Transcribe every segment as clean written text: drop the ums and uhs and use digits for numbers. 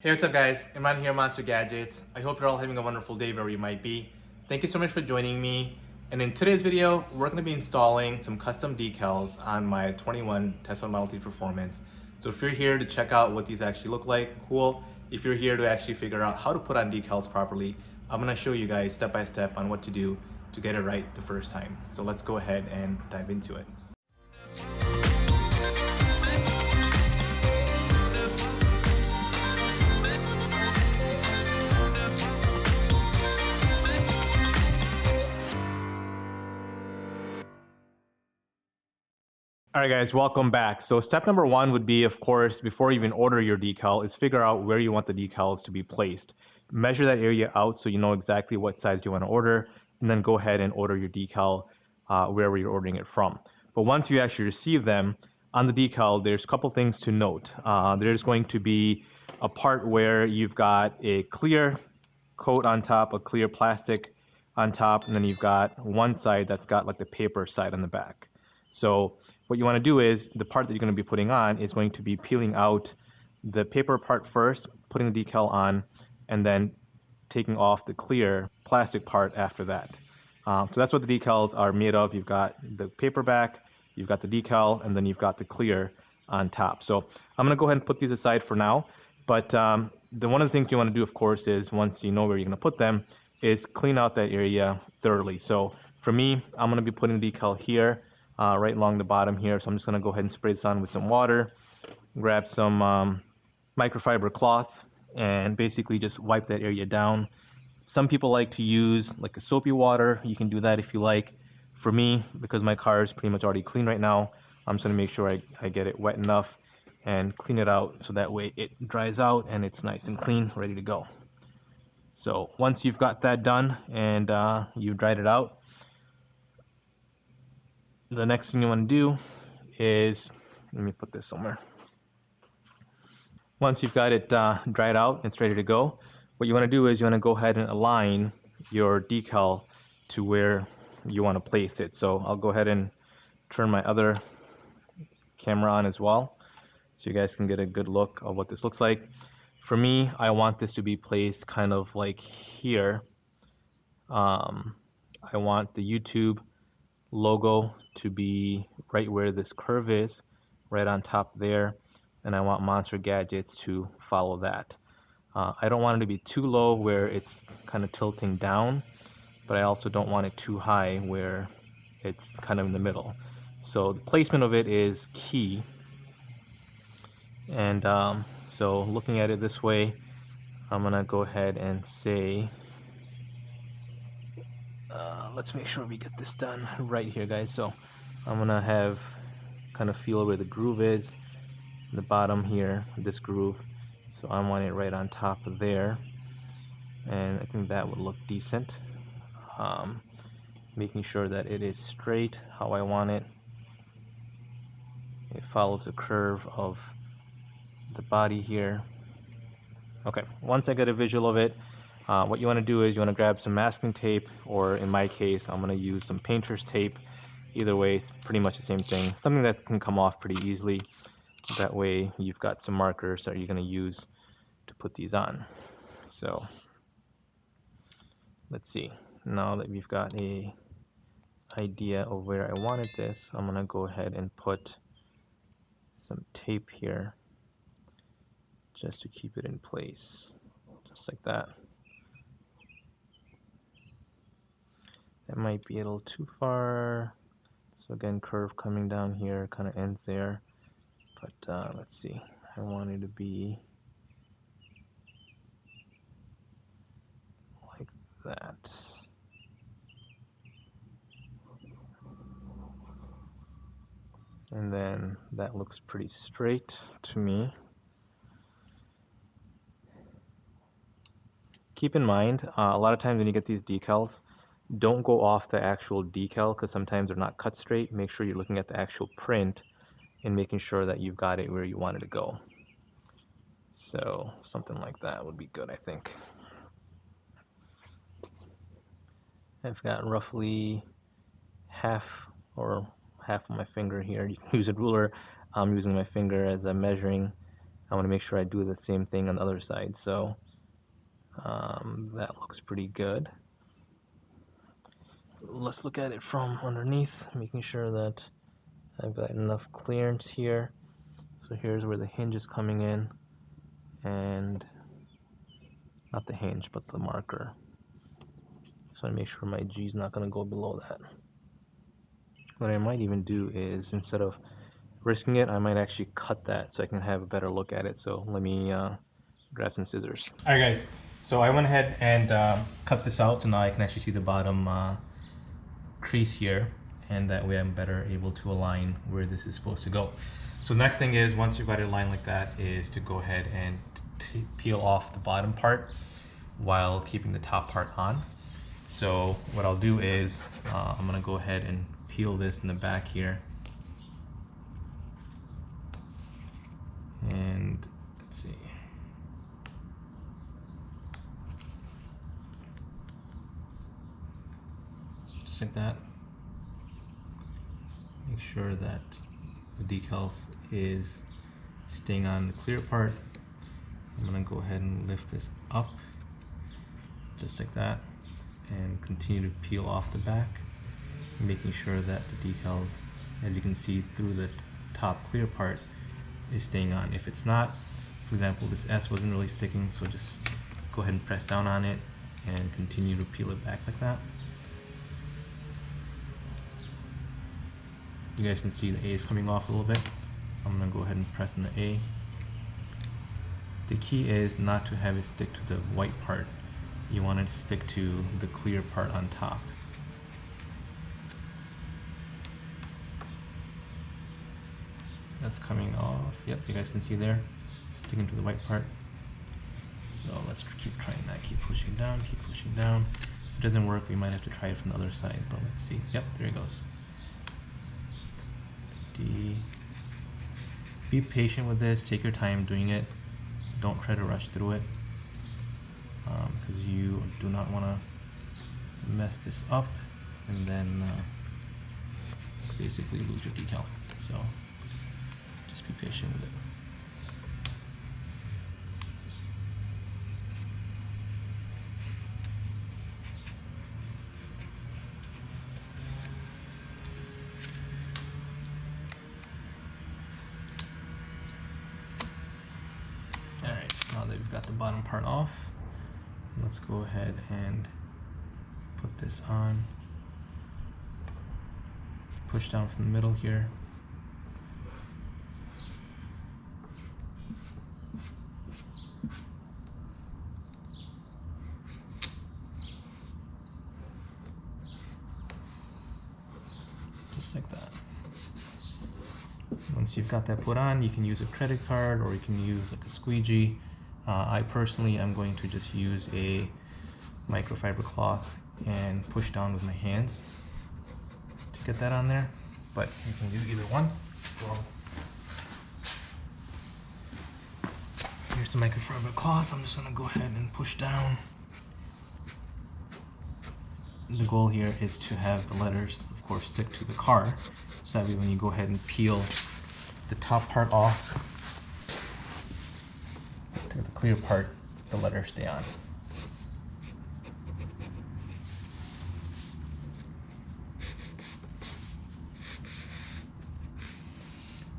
Hey, what's up guys? Imran here, Monster Gadgets. I hope you're all having a wonderful day wherever you might be. Thank you so much for joining me. And in today's video, we're going to be installing some custom decals on my 21 Tesla Model 3 Performance. So if you're here to check out what these actually look like, cool. If you're here to actually figure out how to put on decals properly, I'm going to show you guys step by step on what to do to get it right the first time. So let's go ahead and dive into it. All right guys, welcome back. So step number one would be, of course, before you even order your decal, is figure out where you want the decals to be placed. Measure that area out so you know exactly what size you want to order, and then go ahead and order your decal wherever you're ordering it from. But once you actually receive them, on the decal, there's a couple things to note. There's going to be a part where you've got a clear coat on top, a clear plastic on top, and then you've got one side that's got like the paper side on the back. So what you want to do is the part that you're going to be putting on is going to be peeling out the paper part first, putting the decal on, and then taking off the clear plastic part after that. So that's what the decals are made of. You've got the paper back, you've got the decal, and then you've got the clear on top. So I'm going to go ahead and put these aside for now. But one of the things you want to do, of course, is once you know where you're going to put them, is clean out that area thoroughly. So for me, I'm going to be putting the decal here, right along the bottom here. So I'm just going to go ahead and spray this on with some water, grab some microfiber cloth, and basically just wipe that area down. Some people like to use like a soapy water. You can do that if you like. For me, because my car is pretty much already clean right now, I'm just going to make sure I get it wet enough and clean it out so that way it dries out and it's nice and clean, ready to go. So once you've got that done and you've dried it out, the next thing you want to do is, let me put this somewhere. Once you've got it dried out, it's ready to go. What you want to do is you want to go ahead and align your decal to where you want to place it. So I'll go ahead and turn my other camera on as well, so you guys can get a good look of what this looks like. For me, I want this to be placed kind of like here. I want the YouTube logo to be right where this curve is, right on top there, and I want Monster Gadgets to follow that. I don't want it to be too low where it's kind of tilting down, but I also don't want it too high where it's kind of in the middle. So the placement of it is key. And so looking at it this way, I'm gonna go ahead and say, let's make sure we get this done right here, guys. So I'm gonna have kind of feel where the groove is, the bottom here, this groove. So I want it right on top of there, and I think that would look decent. Making sure that it is straight how I want it. It follows the curve of the body here. Okay, once I get a visual of it, what you want to do is you want to grab some masking tape, or in my case, I'm going to use some painter's tape. Either way, it's pretty much the same thing. Something that can come off pretty easily. That way, you've got some markers that you're going to use to put these on. So, let's see. Now that we've got a idea of where I wanted this, I'm going to go ahead and put some tape here just to keep it in place, just like that. That might be a little too far. So again, curve coming down here, kind of ends there. But let's see, I want it to be like that. And then that looks pretty straight to me. Keep in mind, a lot of times when you get these decals, don't go off the actual decal because sometimes they're not cut straight. Make sure you're looking at the actual print and making sure that you've got it where you want it to go. So something like that would be good, I think. I've got roughly half of my finger here. You can use a ruler. I'm using my finger as a measuring I want to make sure I do the same thing on the other side. So that looks pretty good. Let's look at it from underneath, making sure that I've got enough clearance here. So here's where the hinge is coming in, and not the hinge, but the marker. So I make sure my G is not going to go below that. What I might even do is, instead of risking it, I might actually cut that so I can have a better look at it. So let me grab some scissors. All right, guys. So I went ahead and cut this out, so now I can actually see the bottom crease here, and that way I'm better able to align where this is supposed to go. So next thing is, once you've got it aligned like that, is to go ahead and peel off the bottom part while keeping the top part on. So what I'll do is I'm gonna go ahead and peel this in the back here, and let's see. Just like that. Make sure that the decal is staying on the clear part. I'm gonna go ahead and lift this up, just like that, and continue to peel off the back, making sure that the decals, as you can see through the top clear part, is staying on. If it's not, for example, this S wasn't really sticking, so just go ahead and press down on it and continue to peel it back like that. You guys can see the A is coming off a little bit. I'm gonna go ahead and press on the A. The key is not to have it stick to the white part. You want it to stick to the clear part on top. That's coming off. Yep, you guys can see there, sticking to the white part. So let's keep trying that. Keep pushing down, keep pushing down. If it doesn't work, we might have to try it from the other side, but let's see. Yep, there it goes. D. Be patient with this. Take your time doing it. Don't try to rush through it, because you do not want to mess this up and then basically lose your decal. So just be patient with it. Now that we've got the bottom part off, let's go ahead and put this on. Push down from the middle here. Just like that. Once you've got that put on, you can use a credit card or you can use like a squeegee. I personally am going to just use a microfiber cloth and push down with my hands to get that on there, but you can do either one. Well, here's the microfiber cloth. I'm just gonna go ahead and push down. The goal here is to have the letters, of course, stick to the car, so that way when you go ahead and peel the top part off, to the clear part, the letters stay on.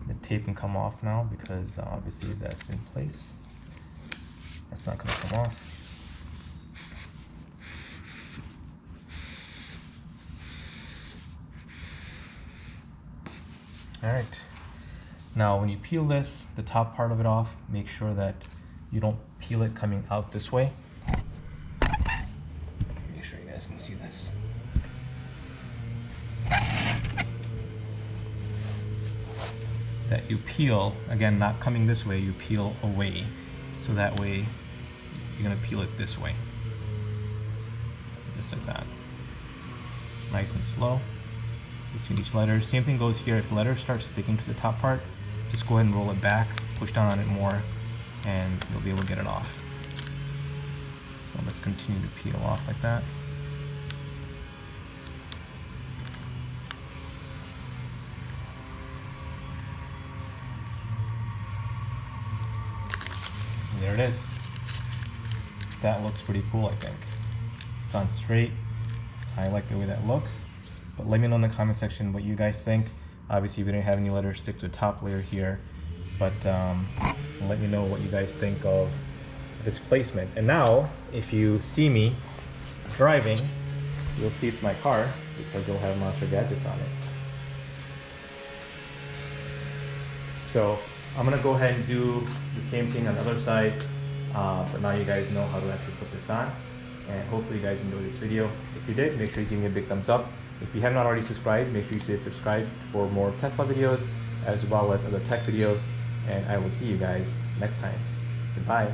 The tape can come off now because obviously that's in place. That's not going to come off. All right. Now when you peel this, the top part of it off, make sure that you don't peel it coming out this way. Make sure you guys can see this. That you peel, again, not coming this way, you peel away. So that way, you're gonna peel it this way. Just like that. Nice and slow between each letter. Same thing goes here. If the letter starts sticking to the top part, just go ahead and roll it back, push down on it more, and you'll be able to get it off. So let's continue to peel off like that. there it is. That looks pretty cool, I think. It's on straight. I like the way that looks. But let me know in the comment section what you guys think. Obviously, we didn't have any letters stick to the top layer here, but let me know what you guys think of this placement. And now, if you see me driving, you'll see it's my car because it'll have Monster Gadgets on it. So I'm gonna go ahead and do the same thing on the other side, but now you guys know how to actually put this on. And hopefully you guys enjoyed this video. If you did, make sure you give me a big thumbs up. If you have not already subscribed, make sure you stay subscribed for more Tesla videos as well as other tech videos. And I will see you guys next time. Goodbye.